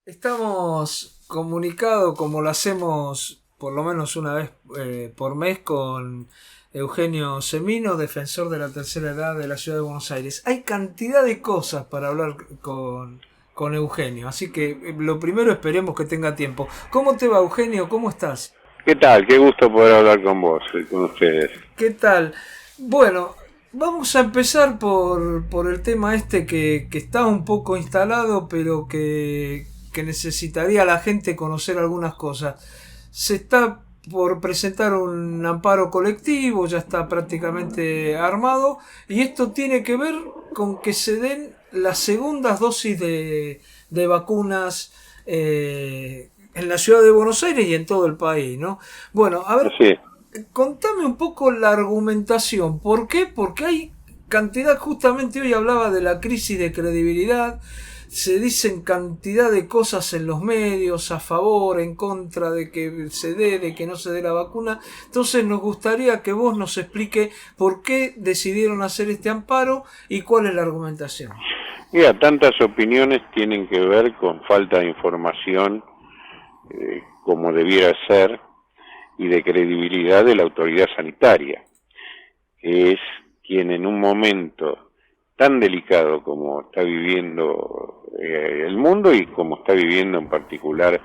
Estamos comunicados como lo hacemos por lo menos una vez por mes con Eugenio Semino, defensor de la tercera edad de la ciudad de Buenos Aires. Hay cantidad de cosas para hablar con Eugenio, así que lo primero esperemos que tenga tiempo. ¿Cómo te va, Eugenio? ¿Cómo estás? ¿Qué tal? Qué gusto poder hablar con vos y con ustedes. ¿Qué tal? Bueno, vamos a empezar por el tema este que está un poco instalado, pero que necesitaría la gente conocer algunas cosas. Se está por presentar un amparo colectivo, ya está prácticamente armado, y esto tiene que ver con que se den las segundas dosis de vacunas en la ciudad de Buenos Aires y en todo el país, ¿no? Bueno, a ver, Sí, contame un poco la argumentación. ¿Por qué? Porque hay cantidad, justamente hoy hablaba de la crisis de credibilidad, se dicen cantidad de cosas en los medios, a favor, en contra de que se dé, de que no se dé la vacuna. Entonces nos gustaría que vos nos explique por qué decidieron hacer este amparo y cuál es la argumentación. mira, tantas opiniones tienen que ver con falta de información como debiera ser y de credibilidad de la autoridad sanitaria, que es quien en un momento tan delicado como está viviendo el mundo y como está viviendo en particular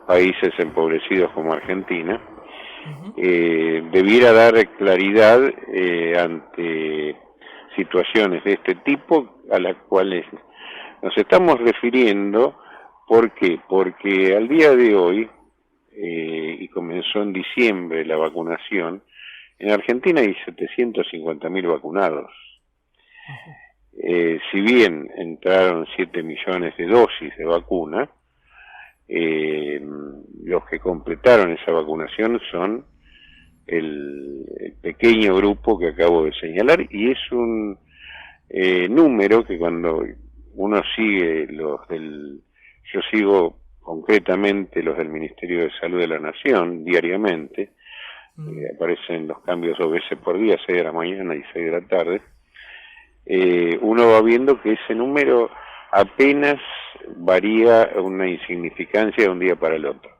países empobrecidos como Argentina, Uh-huh. debiera dar claridad ante situaciones de este tipo a las cuales nos estamos refiriendo. ¿Por qué? Porque al día de hoy, y comenzó en diciembre la vacunación, en Argentina hay 750.000 vacunados. Si bien entraron 7 millones de dosis de vacuna, los que completaron esa vacunación son el pequeño grupo que acabo de señalar, y es un número que cuando uno sigue yo sigo concretamente los del Ministerio de Salud de la Nación diariamente, aparecen los cambios 2 veces por día, 6 de la mañana y 6 de la tarde, uno va viendo que ese número apenas varía una insignificancia de un día para el otro.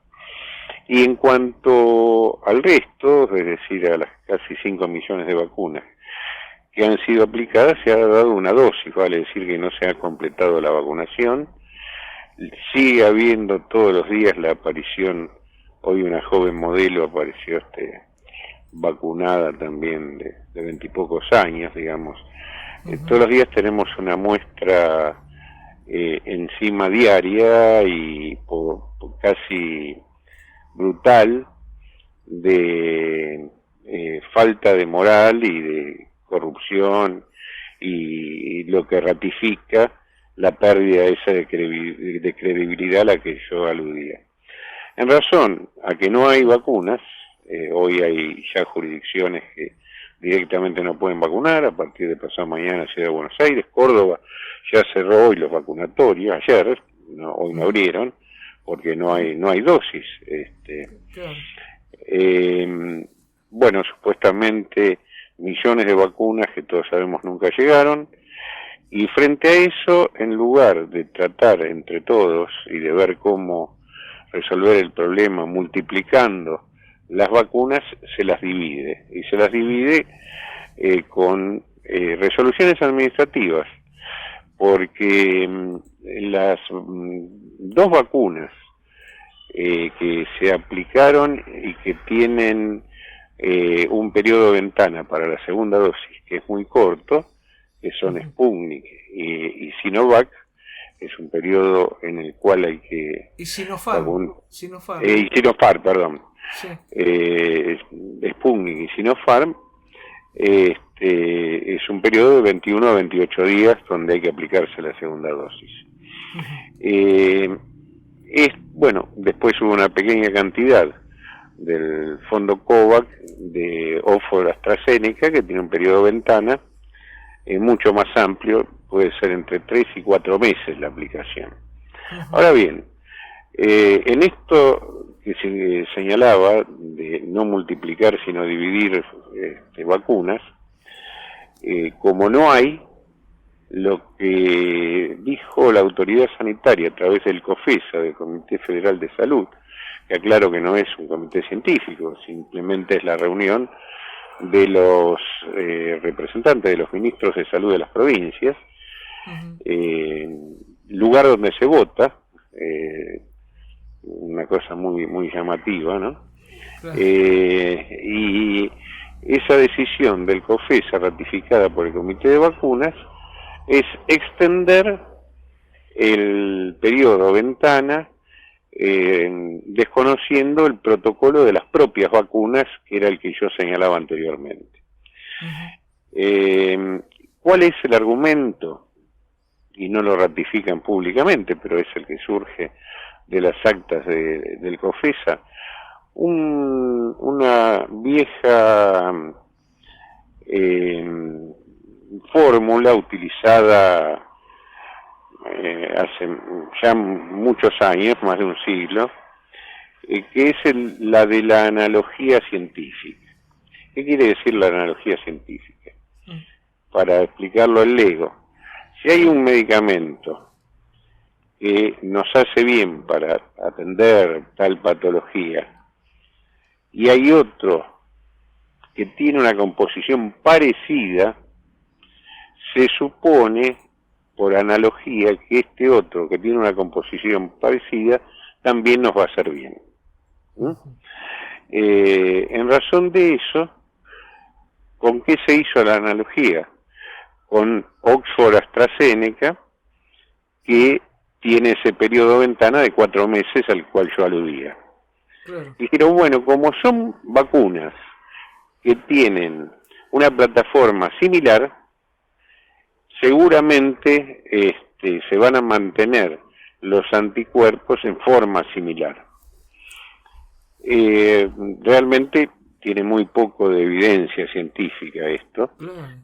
Y en cuanto al resto, es decir, a las casi 5 millones de vacunas que han sido aplicadas, se ha dado una dosis, vale decir que no se ha completado la vacunación. Sigue habiendo todos los días la aparición, hoy una joven modelo apareció vacunada también de 20 y pocos años, digamos. Todos los días tenemos una muestra encima diaria y por casi brutal de falta de moral y de corrupción, y lo que ratifica la pérdida esa de credibilidad a la que yo aludía. En razón a que no hay vacunas, hoy hay ya jurisdicciones que directamente no pueden vacunar. A partir de pasado mañana Ciudad de Buenos Aires, Córdoba ya cerró hoy los vacunatorios, ayer, hoy no abrieron porque no hay dosis. Claro. Bueno, supuestamente millones de vacunas que todos sabemos nunca llegaron, y frente a eso, en lugar de tratar entre todos y de ver cómo resolver el problema multiplicando las vacunas, se las divide, y se las divide con resoluciones administrativas, porque las 2 vacunas que se aplicaron y que tienen un periodo de ventana para la segunda dosis que es muy corto, que son Sputnik y Sinovac, es un periodo en el cual hay que Y Sinopharm. Sinopharm, y ¿no? Sinopharm, perdón, Sí. Sputnik y Sinopharm, es un periodo de 21 a 28 días donde hay que aplicarse la segunda dosis. Bueno, después hubo una pequeña cantidad del fondo COVAX de Oxford AstraZeneca, que tiene un periodo de ventana mucho más amplio, puede ser entre 3 y 4 meses la aplicación. Ahora bien, en esto que se señalaba de no multiplicar sino dividir vacunas, como no hay, lo que dijo la autoridad sanitaria a través del COFESA, del Comité Federal de Salud, que aclaro que no es un comité científico, simplemente es la reunión de los representantes de los ministros de salud de las provincias, lugar donde se vota, una cosa muy llamativa, ¿no? Claro. Y esa decisión del COFESA ratificada por el Comité de Vacunas es extender el periodo ventana desconociendo el protocolo de las propias vacunas, que era el que yo señalaba anteriormente. ¿Cuál es el argumento? Y no lo ratifican públicamente, pero es el que surge de las actas del COFESA. Una vieja fórmula utilizada hace ya muchos años, más de un siglo, que es la de la analogía científica. ¿Qué quiere decir la analogía científica? Para explicarlo al lego, si hay un medicamento que nos hace bien para atender tal patología y hay otro que tiene una composición parecida, se supone, por analogía, que este otro que tiene una composición parecida también nos va a hacer bien. En razón de eso, ¿con qué se hizo la analogía? Con Oxford AstraZeneca, que tiene ese periodo ventana de 4 meses al cual yo aludía. Claro. Dijeron, bueno, como son vacunas que tienen una plataforma similar, seguramente se van a mantener los anticuerpos en forma similar. Realmente tiene muy poco de evidencia científica esto.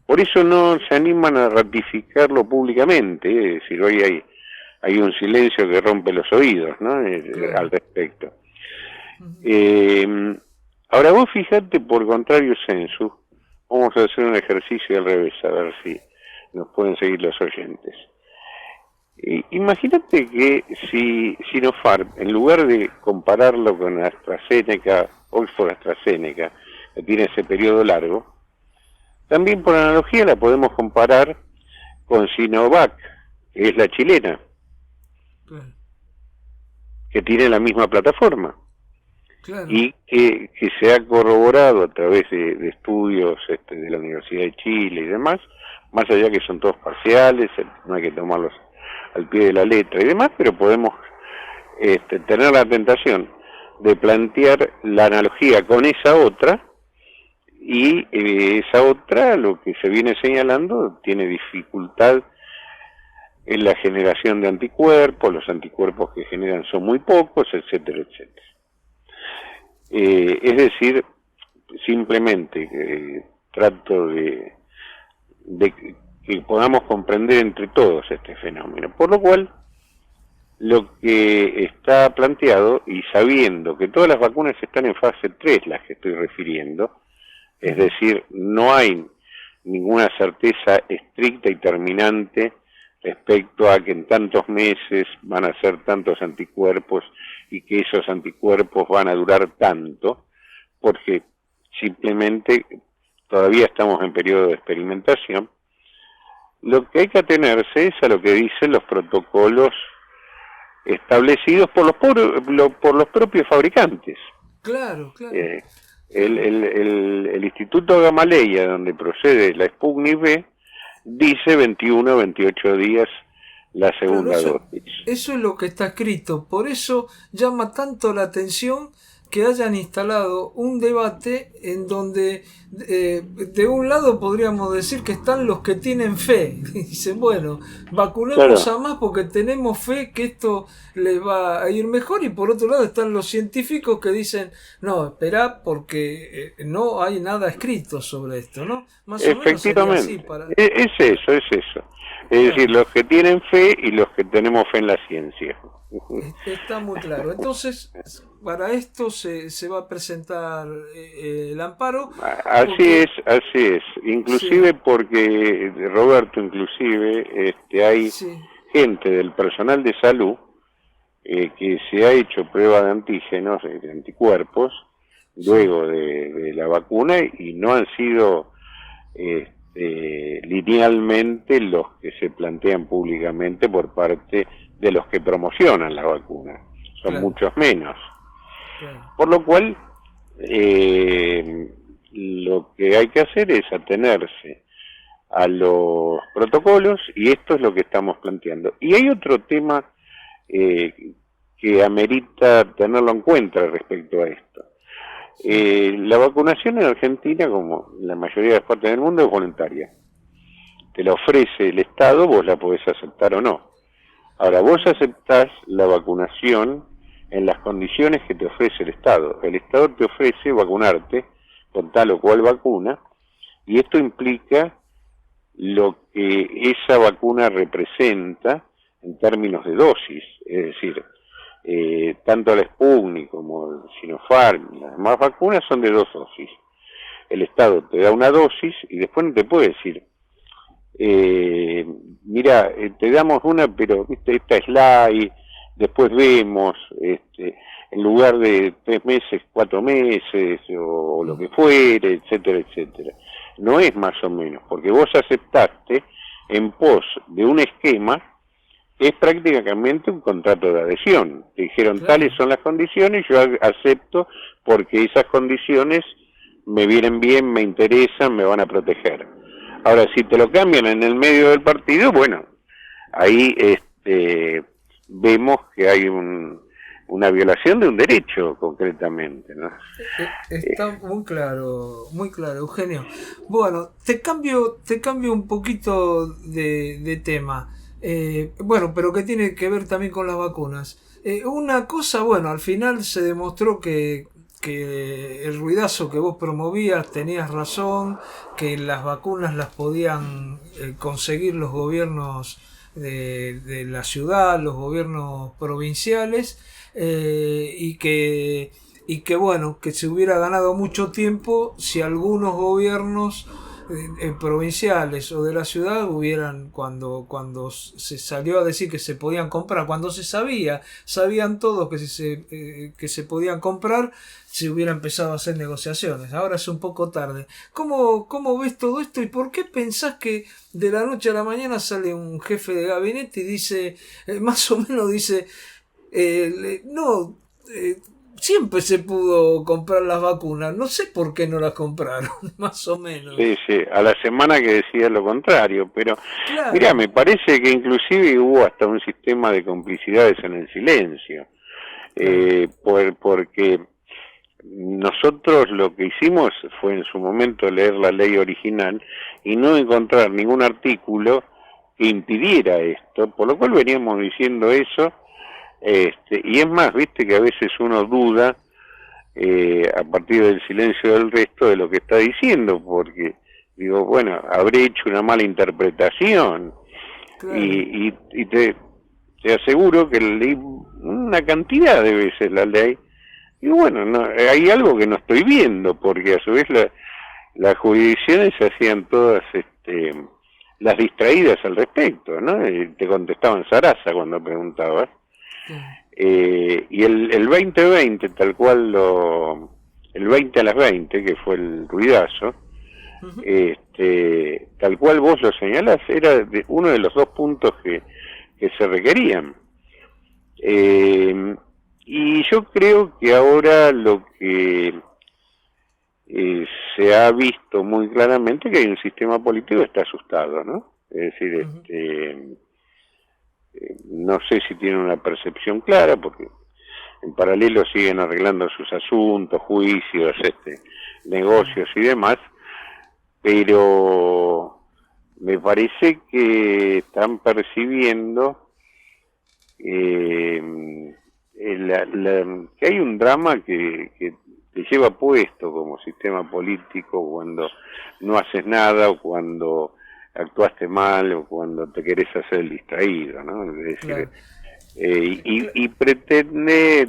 Por eso no se animan a ratificarlo públicamente. Es decir, hoy hay un silencio que rompe los oídos, ¿no? Al respecto. Ahora vos fíjate, por contrario census, vamos a hacer un ejercicio al revés, a ver si nos pueden seguir los oyentes. Imagínate que si Sinopharm, en lugar de compararlo con AstraZeneca, Oxford AstraZeneca, que tiene ese periodo largo, también por analogía la podemos comparar con Sinovac, que es la chilena, que tiene la misma plataforma. Claro. Y que se ha corroborado a través de estudios de la Universidad de Chile y demás, más allá que son todos parciales, no hay que tomarlos al pie de la letra y demás, pero podemos tener la tentación de plantear la analogía con esa otra, y esa otra, lo que se viene señalando, tiene dificultad en la generación de anticuerpos, los anticuerpos que generan son muy pocos, etcétera, etcétera. Es decir, simplemente trato de que podamos comprender entre todos este fenómeno. Por lo cual, lo que está planteado, y sabiendo que todas las vacunas están en fase 3, las que estoy refiriendo, es decir, no hay ninguna certeza estricta y terminante respecto a que en tantos meses van a ser tantos anticuerpos y que esos anticuerpos van a durar tanto, porque simplemente todavía estamos en periodo de experimentación. Lo que hay que atenerse es a lo que dicen los protocolos establecidos por los propios fabricantes. Claro. El Instituto Gamaleya, donde procede la Sputnik V, dice 21 o 28 días la segunda dosis. Eso es lo que está escrito. Por eso llama tanto la atención que hayan instalado un debate en donde de un lado podríamos decir que están los que tienen fe. Dicen, bueno, vacunemos a más porque tenemos fe que esto les va a ir mejor, y por otro lado están los científicos que dicen, no, esperá porque no hay nada escrito sobre esto, ¿no? Más o menos sería así para... Es eso. Es decir, los que tienen fe y los que tenemos fe en la ciencia. Está muy claro. Entonces, para esto se va a presentar el amparo. Así es. Inclusive Sí, porque, Roberto, hay sí, gente del personal de salud que se ha hecho prueba de antígenos, de anticuerpos, sí, luego de la vacuna y no han sido linealmente los que se plantean públicamente por parte de los que promocionan la vacuna. Son claro, muchos menos. claro. Por lo cual, lo que hay que hacer es atenerse a los protocolos y esto es lo que estamos planteando. Y hay otro tema que amerita tenerlo en cuenta respecto a esto. Sí, La vacunación en Argentina, como en la mayoría de las partes del mundo, es voluntaria. Te la ofrece el Estado, vos la podés aceptar o no. Ahora, vos aceptás la vacunación en las condiciones que te ofrece el Estado. El Estado te ofrece vacunarte con tal o cual vacuna, y esto implica lo que esa vacuna representa en términos de dosis, es decir, tanto la Sputnik como el Sinopharm, las demás vacunas son de 2 dosis. El Estado te da una dosis y después no te puede decir, mira, te damos una, pero viste, esta es light, después vemos, en lugar de 3 meses, 4 meses, o lo que fuere, etcétera, etcétera. No es más o menos, porque vos aceptaste en pos de un esquema que es prácticamente un contrato de adhesión. Te dijeron, tales claro. son las condiciones, yo acepto porque esas condiciones me vienen bien, me interesan, me van a proteger. Ahora, si te lo cambian en el medio del partido, bueno, ahí vemos que hay una violación de un derecho, concretamente, ¿no? Está muy claro, Eugenio. Bueno, te cambio un poquito de tema. Bueno, pero que tiene que ver también con las vacunas. Una cosa, bueno, al final se demostró que el ruidazo que vos promovías tenías razón, que las vacunas las podían conseguir los gobiernos de la ciudad, los gobiernos provinciales, y que bueno, que se hubiera ganado mucho tiempo si algunos gobiernos provinciales o de la ciudad hubieran, cuando se salió a decir que se podían comprar, cuando sabían todos que se podían comprar, se hubiera empezado a hacer negociaciones. Ahora es un poco tarde. ¿Cómo ves todo esto y por qué pensás que de la noche a la mañana sale un jefe de gabinete y dice, más o menos dice, no, siempre se pudo comprar las vacunas, no sé por qué no las compraron, más o menos. Sí, sí, a la semana que decía lo contrario, pero mira, Claro, me parece que inclusive hubo hasta un sistema de complicidades en el silencio, claro, porque nosotros lo que hicimos fue en su momento leer la ley original y no encontrar ningún artículo que impidiera esto, por lo cual veníamos diciendo eso, y es más, viste que a veces uno duda a partir del silencio del resto de lo que está diciendo, porque digo, bueno, habré hecho una mala interpretación claro. y te aseguro que leí una cantidad de veces la ley y bueno, no, hay algo que no estoy viendo, porque a su vez las jurisdicciones se hacían todas las distraídas al respecto, ¿no? Y te contestaban zaraza cuando preguntabas. Claro. Y el 2020, tal cual el 20 a las 20, que fue el ruidazo, Ujú. tal cual vos lo señalás, era uno de los dos puntos que se requerían. Y yo creo que ahora lo que se ha visto muy claramente que hay un sistema político que está asustado, ¿no? Es decir, Ujú. no sé si tienen una percepción clara, porque en paralelo siguen arreglando sus asuntos, juicios, Claro. negocios y demás, pero me parece que están percibiendo que hay un drama que te lleva puesto como sistema político cuando no haces nada o cuando actuaste mal o cuando te querés hacer el distraído, ¿no? Es decir, claro. y pretende,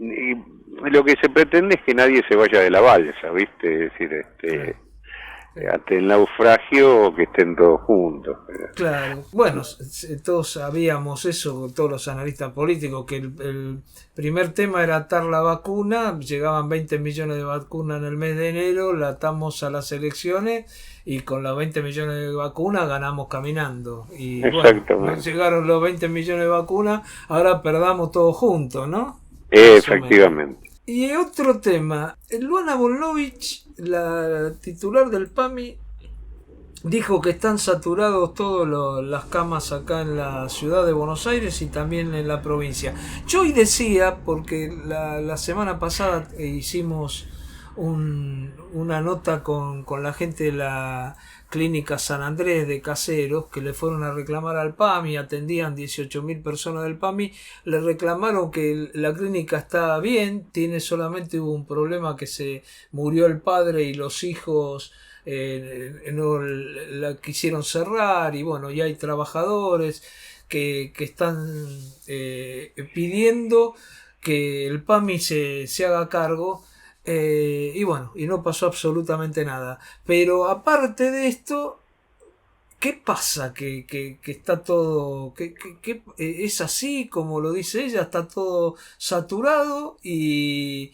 y lo que se pretende es que nadie se vaya de la balsa, ¿viste? Es decir, Claro. ante el naufragio, que estén todos juntos. Claro, bueno, todos sabíamos eso, todos los analistas políticos, que el primer tema era atar la vacuna, llegaban 20 millones de vacunas en el mes de enero, la atamos a las elecciones y con los 20 millones de vacunas ganamos caminando. Y bueno, no llegaron los 20 millones de vacunas, ahora perdamos todos juntos, ¿no? Efectivamente. Y otro tema, Luana Volnovich, la titular del PAMI, dijo que están saturados todas las camas acá en la ciudad de Buenos Aires y también en la provincia. Yo hoy decía, porque la semana pasada hicimos una nota con la gente de la clínica San Andrés de Caseros, que le fueron a reclamar al PAMI, atendían 18.000 personas del PAMI, le reclamaron que la clínica está bien, solamente hubo un problema, que se murió el padre y los hijos no la quisieron cerrar, y bueno, ya hay trabajadores que están pidiendo que el PAMI se haga cargo, y bueno, y no pasó absolutamente nada. Pero aparte de esto, ¿qué pasa? Que está todo, que es así como lo dice ella, está todo saturado, y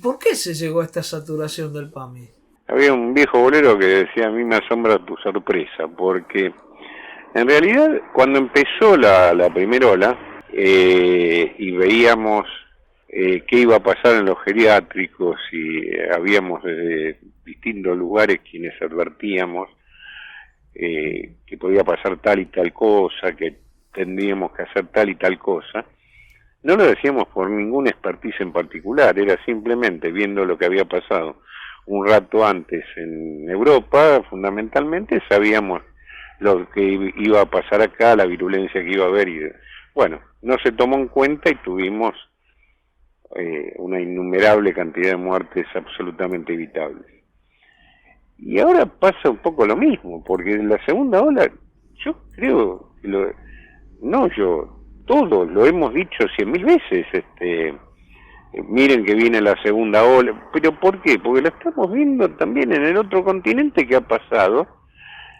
¿por qué se llegó a esta saturación del PAMI? Había un viejo bolero que decía: a mí me asombra tu sorpresa, porque en realidad cuando empezó la primera ola, y veíamos qué iba a pasar en los geriátricos, y habíamos desde distintos lugares quienes advertíamos que podía pasar tal y tal cosa, que tendríamos que hacer tal y tal cosa, no lo decíamos por ningún expertise en particular, era simplemente viendo lo que había pasado un rato antes en Europa. Fundamentalmente sabíamos lo que iba a pasar acá, la virulencia que iba a haber, y bueno, no se tomó en cuenta y tuvimos una innumerable cantidad de muertes absolutamente evitables. Y ahora pasa un poco lo mismo, porque en la segunda ola, yo creo que todos lo hemos dicho 100.000 veces, miren que viene la segunda ola. ¿Pero por qué? Porque la estamos viendo también en el otro continente que ha pasado.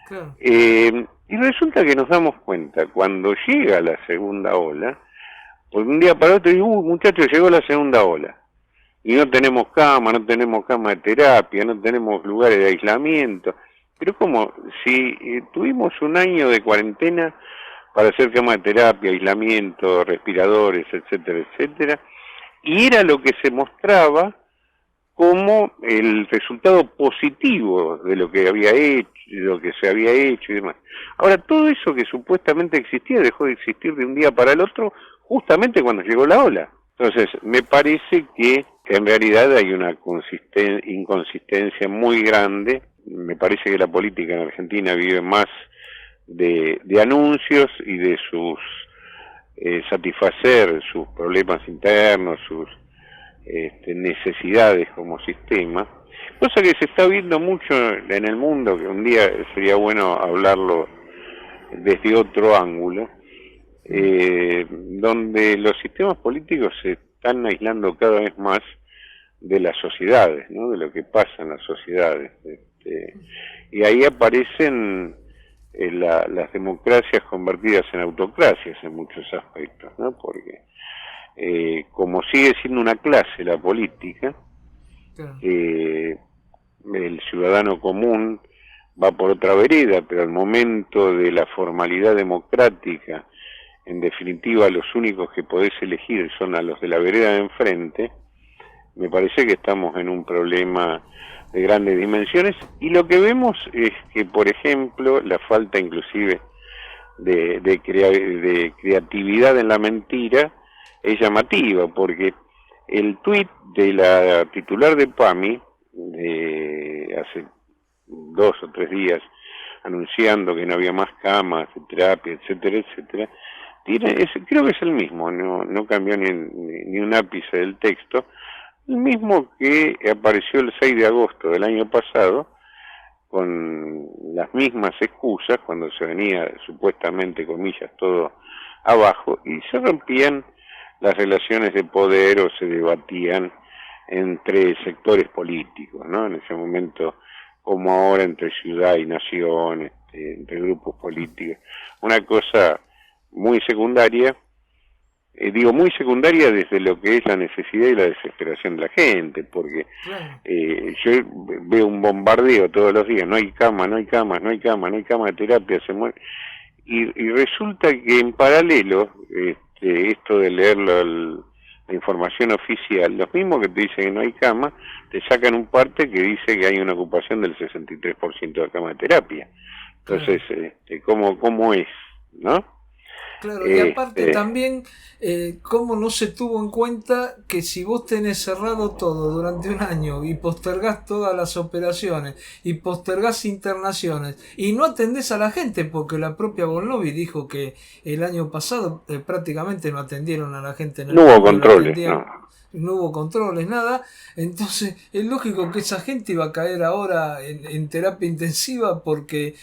Claro. Y resulta que nos damos cuenta, cuando llega la segunda ola, porque un día para otro digo: muchachos, llegó la segunda ola. Y no tenemos cama de terapia, no tenemos lugares de aislamiento. Pero como si tuvimos un año de cuarentena para hacer cama de terapia, aislamiento, respiradores, etcétera, etcétera, y era lo que se mostraba como el resultado positivo de lo que había hecho, de lo que se había hecho y demás. Ahora, todo eso que supuestamente existía dejó de existir de un día para el otro, justamente cuando llegó la ola. Entonces, me parece que en realidad hay una inconsistencia muy grande. Me parece que la política en Argentina vive más de anuncios y de sus satisfacer sus problemas internos, sus necesidades como sistema, cosa que se está viendo mucho en el mundo, que un día sería bueno hablarlo desde otro ángulo, donde los sistemas políticos se están aislando cada vez más de las sociedades, ¿no? De lo que pasa en las sociedades, y ahí aparecen las democracias convertidas en autocracias en muchos aspectos, ¿no? Porque como sigue siendo una clase la política, Claro. El ciudadano común va por otra vereda, pero al momento de la formalidad democrática, en definitiva los únicos que podés elegir son a los de la vereda de enfrente. Me parece que estamos en un problema de grandes dimensiones, y lo que vemos es que, por ejemplo, la falta inclusive de creatividad en la mentira es llamativa, porque el tuit de la titular de PAMI hace 2 o 3 días, anunciando que no había más camas de terapia, etcétera, etcétera, creo que es el mismo, no cambió ni un ápice del texto, el mismo que apareció el 6 de agosto del año pasado, con las mismas excusas cuando se venía supuestamente, comillas, todo abajo, y se rompían las relaciones de poder o se debatían entre sectores políticos, ¿no? En ese momento, como ahora, entre ciudad y nación, entre grupos políticos. Una cosa muy secundaria, digo muy secundaria desde lo que es la necesidad y la desesperación de la gente, porque yo veo un bombardeo todos los días, no hay cama, no hay cama, no hay cama, no hay cama de terapia, se muere. Y resulta que en paralelo, esto de leer la información oficial, los mismos que te dicen que no hay cama, te sacan un parte que dice que hay una ocupación del 63% de cama de terapia. Entonces, ¿cómo es? ¿No? Claro, y aparte también, cómo no se tuvo en cuenta que si vos tenés cerrado todo durante un año y postergás todas las operaciones y postergás internaciones y no atendés a la gente, porque la propia Volnovi dijo que el año pasado prácticamente no atendieron a la gente en el no hubo controles, no hubo controles, nada. Entonces es lógico que esa gente iba a caer ahora en terapia intensiva porque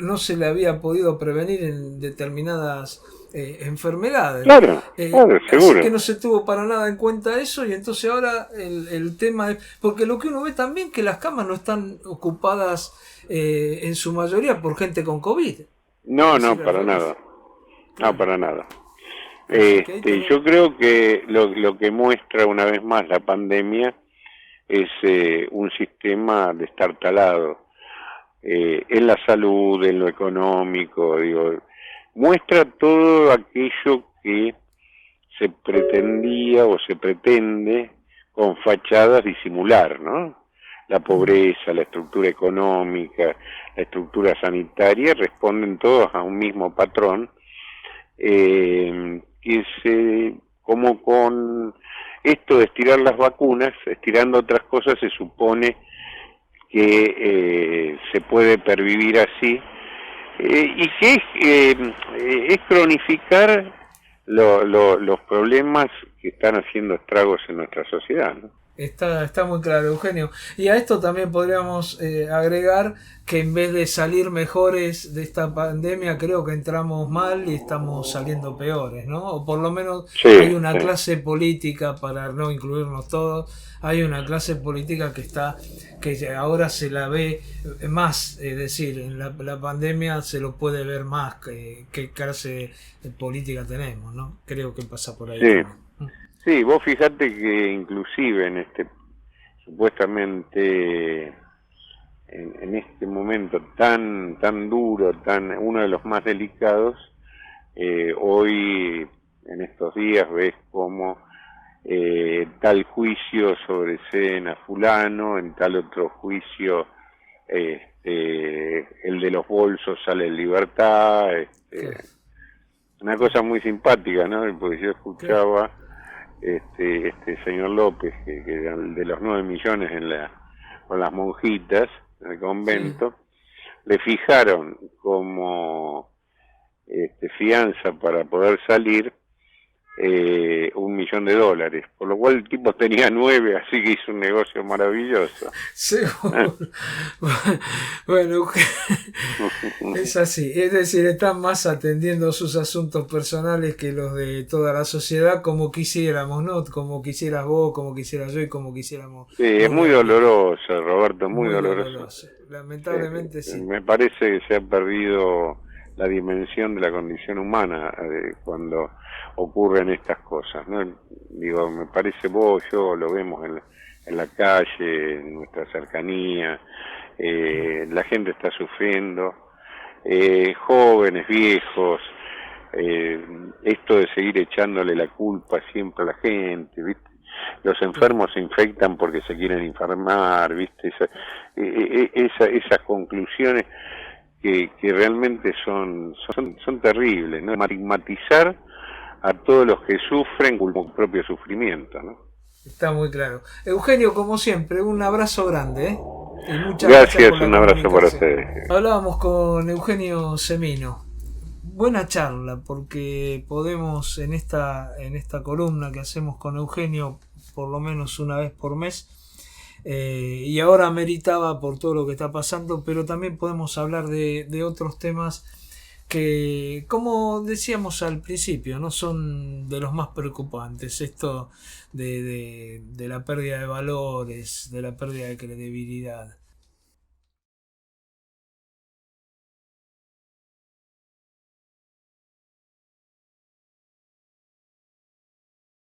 no se le había podido prevenir en determinadas enfermedades. Claro, seguro. Así que no se tuvo para nada en cuenta eso, y entonces ahora el tema es, porque lo que uno ve también que las camas no están ocupadas en su mayoría por gente con COVID. No, para nada. No, para nada. Yo creo que lo que muestra una vez más la pandemia es un sistema destartalado en la salud, en lo económico, muestra todo aquello que se pretendía o se pretende con fachadas disimular, ¿no? La pobreza, la estructura económica, la estructura sanitaria responden todos a un mismo patrón, que como con esto de estirar las vacunas, estirando otras cosas, se supone que se puede pervivir así, y que es cronificar los problemas que están haciendo estragos en nuestra sociedad, ¿no? Está muy claro, Eugenio. Y a esto también podríamos agregar que en vez de salir mejores de esta pandemia, creo que entramos mal y estamos saliendo peores, ¿no? O por lo menos hay una clase política, para no incluirnos todos, hay una clase política que ahora se la ve más, es decir, en la pandemia se lo puede ver más qué clase política tenemos, ¿no? Creo que pasa por ahí. Sí. Sí, vos fijate que inclusive en supuestamente en este momento tan duro, uno de los más delicados, hoy en estos días ves como tal juicio sobreseen fulano, en tal otro juicio el de los bolsos sale en libertad, una cosa muy simpática, ¿no? Porque yo escuchaba señor López, que era el de los 9 millones con las monjitas en el convento, le fijaron como fianza para poder salir $1 millón, por lo cual el tipo tenía 9, así que hizo un negocio maravilloso. Seguro. Bueno, es así, es decir, están más atendiendo sus asuntos personales que los de toda la sociedad, como quisiéramos, ¿no? Como quisieras vos, como quisiera yo y como quisiéramos. Sí, es muy doloroso, Roberto, muy doloroso. Lamentablemente sí. Me parece que se ha perdido la dimensión de la condición humana cuando ocurren estas cosas, ¿no? Digo, me parece yo lo vemos en la calle, en nuestra cercanía, la gente está sufriendo, jóvenes, viejos, esto de seguir echándole la culpa siempre a la gente, ¿viste? Los enfermos se infectan porque se quieren enfermar, ¿viste? Esas conclusiones que realmente son terribles, ¿no? Estigmatizar a todos los que sufren con su propio sufrimiento, ¿no? Está muy claro. Eugenio, como siempre, un abrazo grande, ¿eh? Y muchas gracias un abrazo para ustedes. Hablábamos con Eugenio Semino. Buena charla, porque podemos en esta columna que hacemos con Eugenio por lo menos una vez por mes y ahora meritaba por todo lo que está pasando, pero también podemos hablar de otros temas que, como decíamos al principio, no son de los más preocupantes. Esto de la pérdida de valores, de la pérdida de credibilidad.